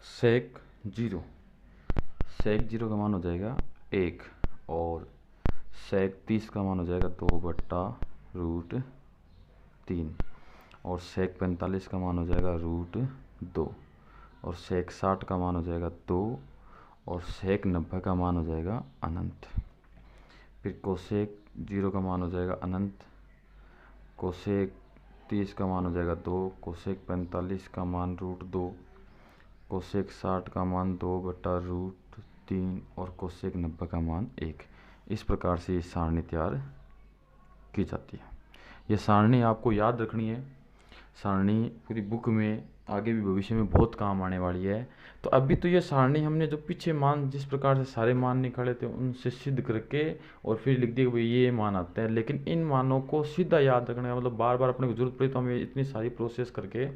सेक zero, सेक zero का मान हो जाएगा 1 और सेक 30 का मान हो जाएगा 2/√3 और सेक 45 का मान हो जाएगा √2 और सेक 60 का मान हो जाएगा 2 और सेक 90 का मान हो जाएगा अनंत। फिर कोसेक जीरो का मान हो जाएगा अनंत, कोसेक 30 का मान हो जाएगा 2, कोसेक 45 का मान √2, कोसेक 60 का मान 2/√3 और कोसेक 90 का मान 1। इस प्रकार से ये सारणी तैयार की जाती है। ये सारणी आपको याद रखनी है। सारणी पूरी बुक में आगे भी भविष्य में बहुत काम आने वाली है। तो अभी तो ये सारणी हमने जो पीछे मान जिस प्रकार से सारे मान निकाले थे उनसे सिद्ध करके और फिर लिख दिया कि भाई ये मान आते हैं, लेकिन इन मानों को सीधा याद रखने का मतलब बार बार अपने को जरूरत पड़ी तो हमें इतनी सारी प्रोसेस करके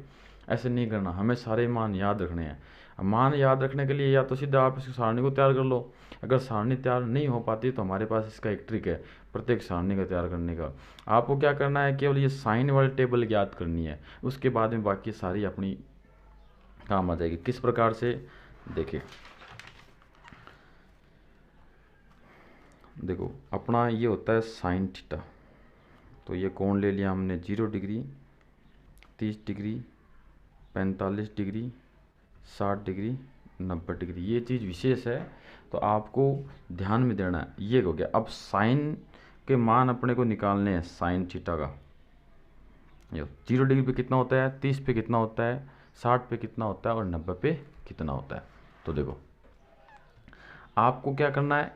ऐसे नहीं करना, हमें सारे मान याद रखने हैं। मान याद रखने के लिए या तो सीधा आप इस सारणी को तैयार कर लो, अगर सारणी तैयार नहीं हो पाती तो हमारे पास इसका एक ट्रिक है प्रत्येक सारणी का तैयार करने का। आपको क्या करना है, केवल ये साइन वाली टेबल याद करनी है, उसके बाद में बाकी सारी अपनी काम आ जाएगी। किस प्रकार से देखिए, देखो अपना ये होता है साइन थीटा, तो ये कोण ले लिया हमने 0 degree, 30 degree, 45 degree, 60 degree, 90 degree. ये चीज़ विशेष है तो आपको ध्यान में देना है। ये हो गया। अब साइन के मान अपने को निकालने हैं साइन थीटा का। 0 डिग्री पे कितना होता है, 30 पे कितना होता है, 60 पे कितना होता है और 90 पे कितना होता है। तो देखो आपको क्या करना है,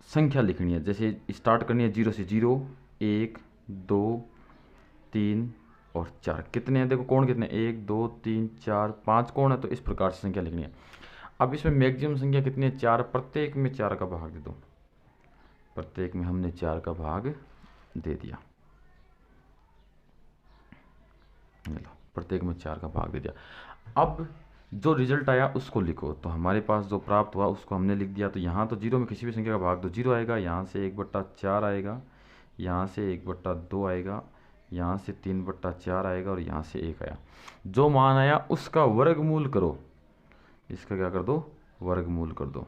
संख्या लिखनी है। जैसे स्टार्ट करनी है 0 से 0, 1, 2, 3 और 4। कितने हैं, देखो कोण कितने, 1, 2, 3, 4, 5 कोण है, तो इस प्रकार से संख्या लिखनी है। अब इसमें मैक्सिमम संख्या कितनी है, 4। प्रत्येक में 4 का भाग दे दो, प्रत्येक में हमने 4 का भाग दे दिया, प्रत्येक में 4 का भाग दे दिया। अब जो रिजल्ट आया उसको लिखो। तो हमारे पास जो प्राप्त हुआ उसको हमने लिख दिया। तो यहाँ तो 0 में किसी भी संख्या का भाग दो 0 आएगा, यहाँ से 1/4 आएगा, यहाँ से 1/2 आएगा, यहाँ से 3/4 आएगा और यहाँ से 1 आया। जो मान आया उसका वर्गमूल करो, इसका क्या कर दो, वर्गमूल कर दो।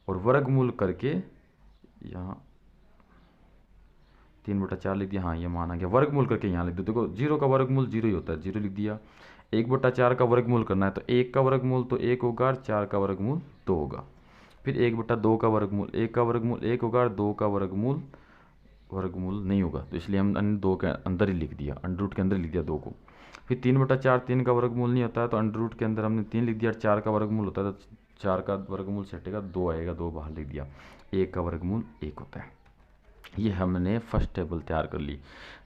और वर्गमूल करके यहाँ 3/4 लिख दिया, हाँ ये मान आ गया। वर्गमूल करके यहाँ लिख दो। देखो 0 का वर्गमूल 0 ही होता है, 0 लिख दिया। 1/4 का वर्गमूल करना है तो 1 का वर्गमूल तो 1 होगा और 4 का वर्गमूल 2 होगा। फिर 1/2 का वर्गमूल, 1 का वर्गमूल 1 होगा और 2 का वर्गमूल नहीं होगा, तो इसलिए हम अंडर 2 के अंदर ही लिख दिया, अंडर रूट के अंदर लिख दिया 2 को। फिर 3/4 3 का वर्गमूल नहीं होता है तो अंडर रूट के अंदर हमने 3 लिख दिया। 4 का वर्गमूल होता है तो 4 का वर्गमूल से हटेगा 2 आएगा, 2 बाहर लिख दिया। 1 का वर्गमूल 1 होता है। ये हमने फर्स्ट टेबल तैयार कर ली।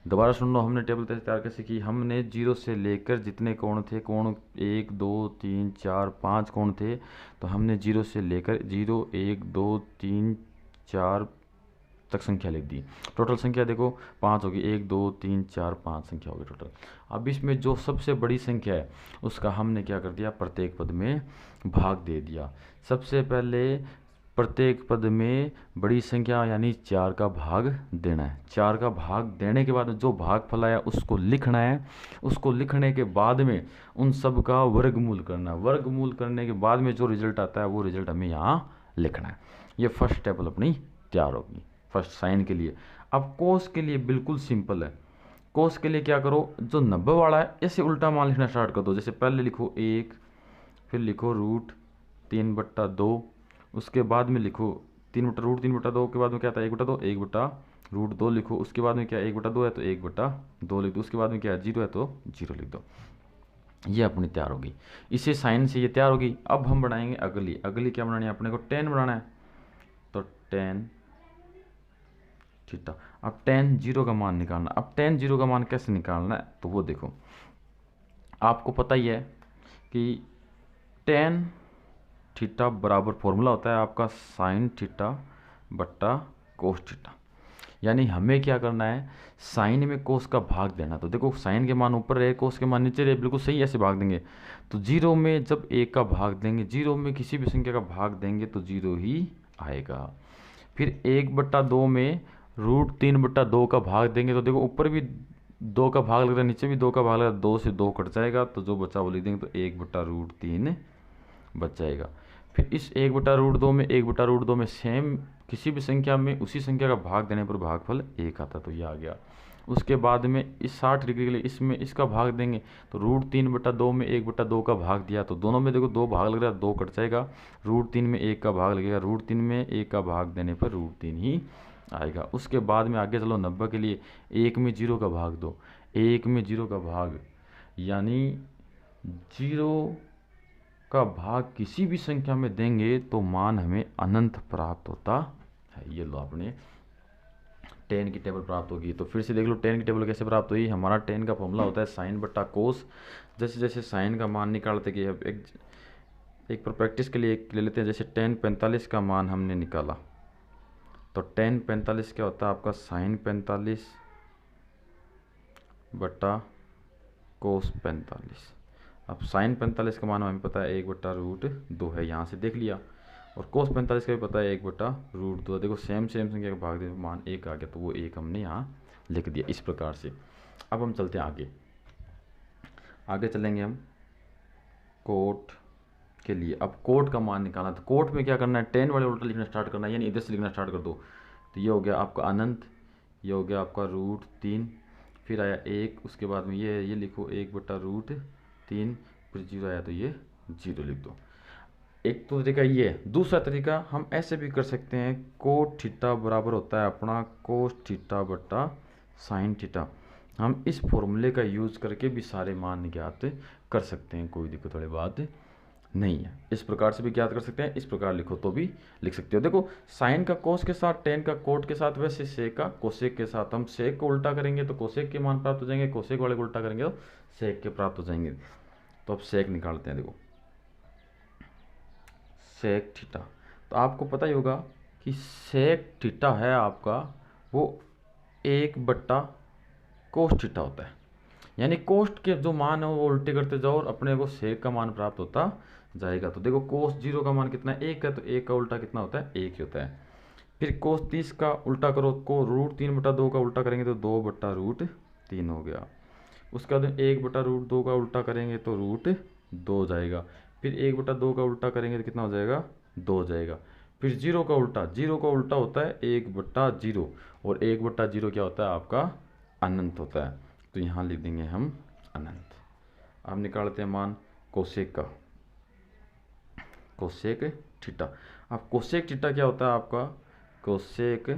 दोबारा सुन लो, हमने टेबल तैयार कैसे की। हमने 0 से लेकर जितने कोण थे, कोण 1, 2, 3, 4, 5 कोण थे, तो हमने 0 से लेकर 0, 1, 2, 3, 4 तक संख्या लिख दी। टोटल संख्या देखो 5 होगी, 1, 2, 3, 4, 5 संख्या होगी टोटल। अब इसमें जो सबसे बड़ी संख्या है उसका हमने क्या कर दिया, प्रत्येक पद में भाग दे दिया। सबसे पहले प्रत्येक पद में बड़ी संख्या यानी 4 का भाग देना है। 4 का भाग देने के बाद जो भागफल आया उसको लिखना है। उसको लिखने के बाद में उन सब का वर्गमूल करना है। वर्गमूल करने के बाद में जो रिजल्ट आता है वो रिजल्ट हमें यहाँ लिखना है। ये फर्स्ट टेबल अपनी तैयार होगी फर्स्ट साइन के लिए। अब कोस के लिए बिल्कुल सिंपल है। कोस के लिए क्या करो, जो 90 वाला है ऐसे उल्टा मान लिखना स्टार्ट कर दो। जैसे पहले लिखो 1, फिर लिखो √3/2, उसके बाद में लिखो 3/√3/2 के बाद में क्या आता है 1/2, 1/√2 लिखो। उसके बाद में क्या 1/2 है तो 1/2 लिख दो। उसके बाद में क्या है 0 है तो 0 लिख दो। ये अपनी तैयार होगी। इसे साइन से ये तैयार होगी। अब हम बनाएंगे अगली क्या बनानी है अपने को, tan बनाना है। तो tan थीटा। अब tan 0 का मान निकालना। अब tan 0 का मान कैसे निकालना है तो वो देखो, आपको पता ही है कि tan थीटा बराबर फॉर्मूला होता है आपका साइन थीटा बट्टा कोस थीटा। यानी हमें क्या करना है, साइन में कोस का भाग देना। तो देखो साइन के मान ऊपर रहे, कोस के मान नीचे रहे, बिल्कुल सही ऐसे भाग देंगे। तो 0 में जब 1 का भाग देंगे, 0 में किसी भी संख्या का भाग देंगे तो 0 ही आएगा। फिर 1/2 में √3/2 का भाग देंगे तो देखो ऊपर भी 2 का भाग लग रहा है, नीचे भी 2 का भाग लग रहा है, 2 से 2 कट जाएगा तो जो बचा वो लिख देंगे, तो 1/√3 बच जाएगा। फिर इस 1/√2 में 1/√2 में सेम किसी भी संख्या में उसी संख्या का भाग देने पर भागफल 1 आता, तो ये आ गया। उसके बाद में इस 60 डिग्री के लिए इसमें इसका भाग देंगे तो √3/2 में 1/2 का भाग दिया, तो दोनों में देखो 2 भाग लग रहा है, 2 कट जाएगा, √3 में 1 का भाग लगेगा, √3 में 1 का भाग देने पर √3 ही आएगा। उसके बाद में आगे चलो 90 के लिए 1 में 0 का भाग दो, 1 में 0 का भाग यानी 0 का भाग किसी भी संख्या में देंगे तो मान हमें अनंत प्राप्त होता है। ये लो आपने 10 की टेबल प्राप्त होगी। तो फिर से देख लो 10 की टेबल कैसे प्राप्त हुई। हमारा 10 का फॉर्मूला होता है साइन बट्टा कोस। जैसे जैसे साइन का मान निकालते गए, अब एक पर प्रैक्टिस के लिए एक ले लेते हैं। जैसे 10/45 का मान हमने निकाला तो 10/45 क्या होता है आपका साइन 45 बट्टा कोस 45। अब साइन 45 का मान हमें पता है 1/√2 है, यहाँ से देख लिया। और कोस 45 का भी पता है 1/√2। देखो सेम संख्या का भाग दे मान 1 आ गया, तो वो 1 हमने यहाँ लिख दिया इस प्रकार से। अब हम चलते हैं आगे चलेंगे हम कोट के लिए। अब कोट का मान निकालना, तो कोट में क्या करना है, 10 वाले उल्टा लिखना स्टार्ट करना है, यानी इधर से लिखना स्टार्ट कर दो। तो ये हो गया आपका अनंत, ये हो गया आपका √3, फिर आया 1, उसके बाद में ये लिखो 1/√3, फिर 0 आया तो ये 0 लिख दो। एक तो तरीका ये है। दूसरा तरीका हम ऐसे भी कर सकते हैं, कोट थीटा बराबर होता है अपना कोस थीटा बट्टा साइन थीटा। हम इस फॉर्मूले का यूज़ करके भी सारे मान ज्ञात कर सकते हैं, कोई दिक्कत वाली बात नहीं है। इस प्रकार से भी ज्ञात कर सकते हैं, इस प्रकार लिखो तो भी लिख सकते हो। देखो साइन का कोस के साथ, टेन का कोट के साथ, वैसे सेक का कोसेक के साथ। हम सेक को उल्टा करेंगे तो कोसेक के मान प्राप्त हो जाएंगे, कोसेक वाले को उल्टा करेंगे तो सेक के प्राप्त हो जाएंगे। तो अब सेक निकालते हैं। देखो सेक थीटा, तो आपको पता ही होगा कि सेक थीटा है आपका वो 1/कोस थीटा होता है। यानी कोस्ट के जो मान है वो उल्टे करते जाओ और अपने को सेक का मान प्राप्त होता जाएगा। तो देखो कोस 0 का मान कितना है, 1 है, तो 1 का उल्टा कितना होता है, 1 ही होता है। फिर कोस 30 का उल्टा करो, को √3/2 का उल्टा करेंगे तो 2/√3 हो गया। उसके बाद 1/√2 का उल्टा करेंगे तो √2 जाएगा। फिर 1/2 का उल्टा करेंगे तो कितना हो जाएगा, 2 जाएगा। फिर 0 का उल्टा होता है 1/0, और 1/0 क्या होता है आपका अनंत होता है। तो यहाँ लिख देंगे हम अनंत। अब निकालते हैं मान कोसेक का, कोसेक थीटा। अब कोसेक थीटा क्या होता है आपका, कोसेक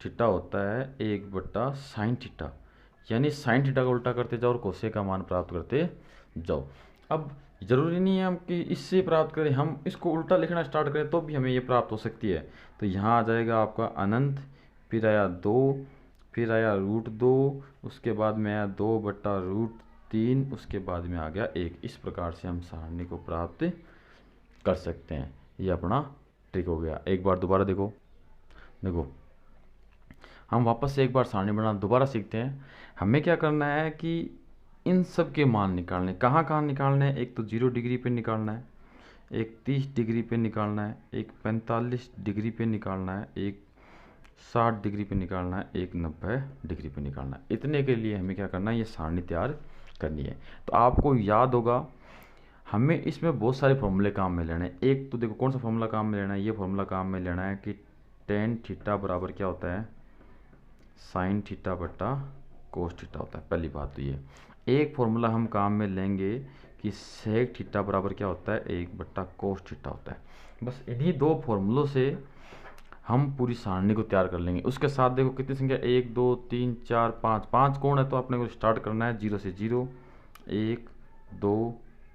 थीटा होता है 1/साइन थीटा। यानी साइन थीटा का उल्टा करते जाओ और कोसेक का मान प्राप्त करते जाओ। अब ज़रूरी नहीं है हम कि इससे प्राप्त करें, हम इसको उल्टा लिखना स्टार्ट करें तो भी हमें ये प्राप्त हो सकती है। तो यहाँ आ जाएगा आपका अनंत, फिर आया 2, फिर आया √2, उसके बाद में आया 2/√3, उसके बाद में आ गया 1। इस प्रकार से हम सारणी को प्राप्त कर सकते हैं। ये अपना ट्रिक हो गया। एक बार दोबारा देखो हम वापस से एक बार सारणी बनाना दोबारा सीखते हैं। हमें क्या करना है कि इन सब के मान निकालने, कहाँ निकालने हैं। एक तो 0 डिग्री पे निकालना है, एक 30 डिग्री पे निकालना है, एक 45 डिग्री पे निकालना है, एक 60 डिग्री पे निकालना है, एक 90 डिग्री पे निकालना है। इतने के लिए हमें क्या करना है, ये सारणी तैयार करनी है। तो आपको याद होगा हमें इसमें बहुत सारे फॉर्मूले काम में लेने हैं। एक तो देखो कौन सा फॉर्मूला काम में लेना है, ये फॉर्मूला काम में लेना है कि tan थीटा बराबर क्या होता है, साइन थीटा बट्टा कोस थीटा होता है। पहली बात तो ये। एक फॉर्मूला हम काम में लेंगे कि सेक थीटा बराबर क्या होता है, 1/कोस थीटा होता है। बस इन्हीं 2 फॉर्मूलों से हम पूरी सारणी को तैयार कर लेंगे। उसके साथ देखो कितनी संख्या, 1 2 3 4 5, 5 कौन है, तो अपने को स्टार्ट करना है 0 से 0, 1 2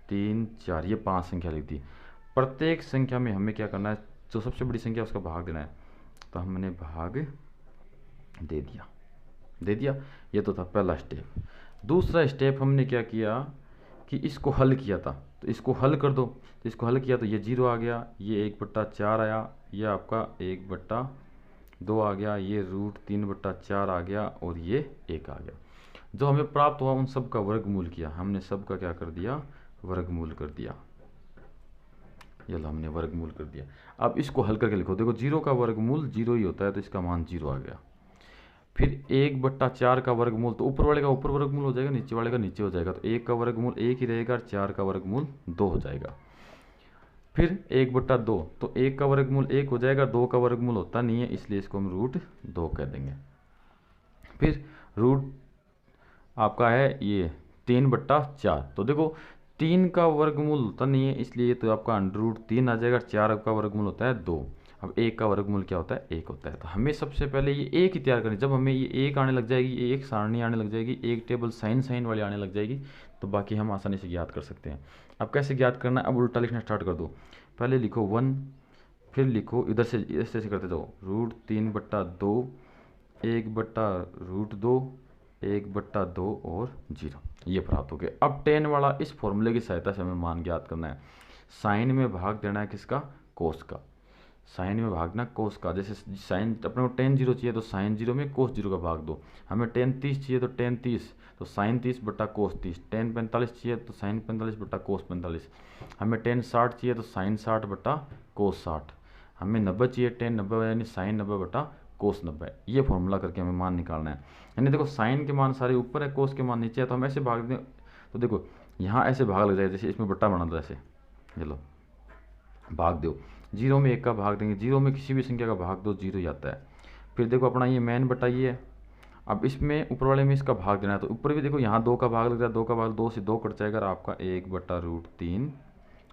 3 4, ये 5 संख्या लिख दी। प्रत्येक संख्या में हमें क्या करना है, जो सबसे बड़ी संख्या उसका भाग देना है। तो हमने भाग दे दिया। ये तो था पहला स्टेप। दूसरा स्टेप हमने क्या किया कि इसको हल किया था, तो इसको हल कर दो। तो इसको हल किया तो ये 0 आ गया, ये 1/4 आया, ये आपका 1/2 आ गया, ये √3/4 आ गया, और ये 1 आ गया। जो हमें प्राप्त हुआ उन सब का वर्गमूल किया हमने, सब का क्या कर दिया, वर्गमूल कर दिया। ये लो हमने वर्गमूल कर दिया। अब इसको हल करके लिखो। देखो 0 का वर्गमूल 0 ही होता है, तो इसका मान 0 आ गया। फिर 1/4 का वर्गमूल, तो ऊपर वाले का ऊपर वर्गमूल हो जाएगा, नीचे वाले का नीचे हो जाएगा, तो 1 का वर्गमूल 1 ही रहेगा और 4 का वर्गमूल 2 हो जाएगा। फिर 1/2, तो 1 का वर्गमूल 1 हो जाएगा, 2 का वर्गमूल होता नहीं है, इसलिए इसको हम √2 कह देंगे। फिर रूट आपका है ये 3/4, तो देखो 3 का वर्गमूल होता नहीं है, इसलिए तो आपका √3 आ जाएगा। 4 का वर्गमूल होता है 2। अब 1 का वर्गमूल क्या होता है? 1 होता है। तो हमें सबसे पहले ये 1 ही तैयार करनी। जब हमें ये 1 आने लग जाएगी, ये एक सारणी आने लग जाएगी, एक टेबल साइन वाली आने लग जाएगी, तो बाकी हम आसानी से ज्ञात कर सकते हैं। अब कैसे ज्ञात करना है? अब उल्टा लिखना स्टार्ट कर दो। पहले लिखो 1, फिर लिखो इधर से ऐसे करते जाओ, √3/2, 1/√2, 1/2 और 0, ये प्राप्त हो गया। अब tan वाला इस फॉर्मूले की सहायता से हमें मान ज्ञात करना है। साइन में भाग देना है किसका? कोस का। साइन में भागना कोस का। जैसे साइन अपने को tan 0 चाहिए तो साइन 0 में कोस 0 का भाग दो। हमें tan 30 चाहिए तो tan 30, तो साइन 30/कोस 30। tan 45 चाहिए तो साइन 45/कोस 45। हमें tan 60 चाहिए तो साइन 60/कोस 60। हमें 90 चाहिए, tan 90 यानी साइन 90/कोस 90। ये फॉर्मूला करके हमें मान निकालना है। यानी देखो साइन के मान सारे ऊपर है, कोस के मान नीचे है, तो हम ऐसे भाग दें तो देखो यहाँ ऐसे भाग लग जाए, जैसे इसमें बट्टा बना दो, ऐसे ये लो भाग दो। 0 में 1 का भाग देंगे, 0 में किसी भी संख्या का भाग दो, 0 ही आता है। फिर देखो अपना ये मेन बटा ये है। अब इसमें ऊपर वाले में इसका भाग देना है, तो ऊपर भी देखो यहाँ 2 का भाग लग रहा है, 2 का भाग 2 से 2 कट जाएगा और आपका 1/√3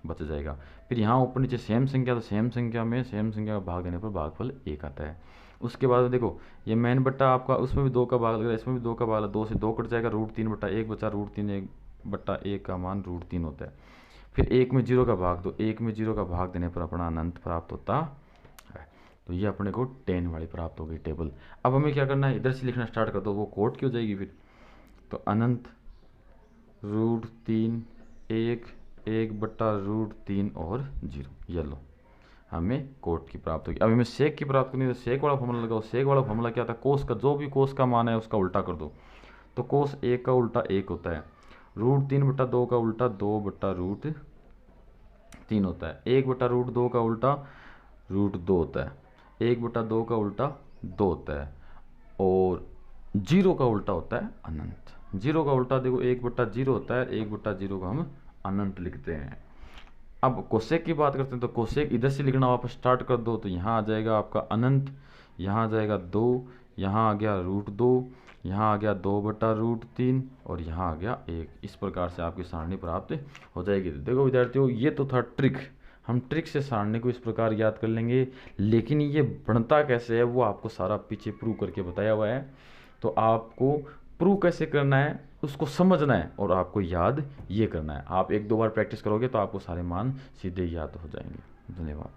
बच जाएगा। फिर यहाँ ऊपर नीचे सेम संख्या, तो सेम संख्या में सेम संख्या का भाग देने पर भागफल 1 आता है। उसके बाद देखो ये मेन बट्टा आपका, उसमें भी 2 का भाग लग रहा है, इसमें भी 2 का भाग लगा, 2 से 2 कट जाएगा, √3/1 बचा, √3 1/1 का मान √3 होता है। फिर 1 में 0 का भाग दो, 1 में 0 का भाग देने पर अपना अनंत प्राप्त होता है। तो ये अपने को tan वाली प्राप्त हो गई टेबल। अब हमें क्या करना है? इधर से लिखना स्टार्ट कर दो, वो कोट की हो जाएगी फिर। तो अनंत √3 1 1/√3 और 0, ये लो हमें कोट की प्राप्त होगी। अब हमें सेक की प्राप्त करनी है, तो सेक वाला फॉर्मूला लगाओ। सेक वाला फॉर्मूला क्या था? कोस का, जो भी कोस का मान है उसका उल्टा कर दो। तो कोस 1 का उल्टा 1 होता है, √3/2 का उल्टा 2/√3 होता है, 1/√2 का उल्टा √2 होता है, 1/2 का उल्टा 2 होता है, और 0 का उल्टा होता है अनंत। 0 का उल्टा देखो 1/0 होता है, 1/0 को हम अनंत लिखते हैं। अब कोसेक की बात करते हैं, तो कोसेक इधर से लिखना वापस स्टार्ट कर दो, तो यहाँ आ जाएगा आपका अनंत, यहाँ आ जाएगा 2, यहाँ आ गया √2, यहाँ आ गया 2/√3 और यहाँ आ गया 1। इस प्रकार से आपकी सारणी प्राप्त हो जाएगी। देखो विद्यार्थियों, ये तो था ट्रिक। हम ट्रिक से सारणी को इस प्रकार याद कर लेंगे, लेकिन ये बनता कैसे है वो आपको सारा पीछे प्रूव करके बताया हुआ है। तो आपको प्रूव कैसे करना है उसको समझना है और आपको याद ये करना है। आप 1-2 बार प्रैक्टिस करोगे तो आपको सारे मान सीधे याद हो जाएंगे। धन्यवाद।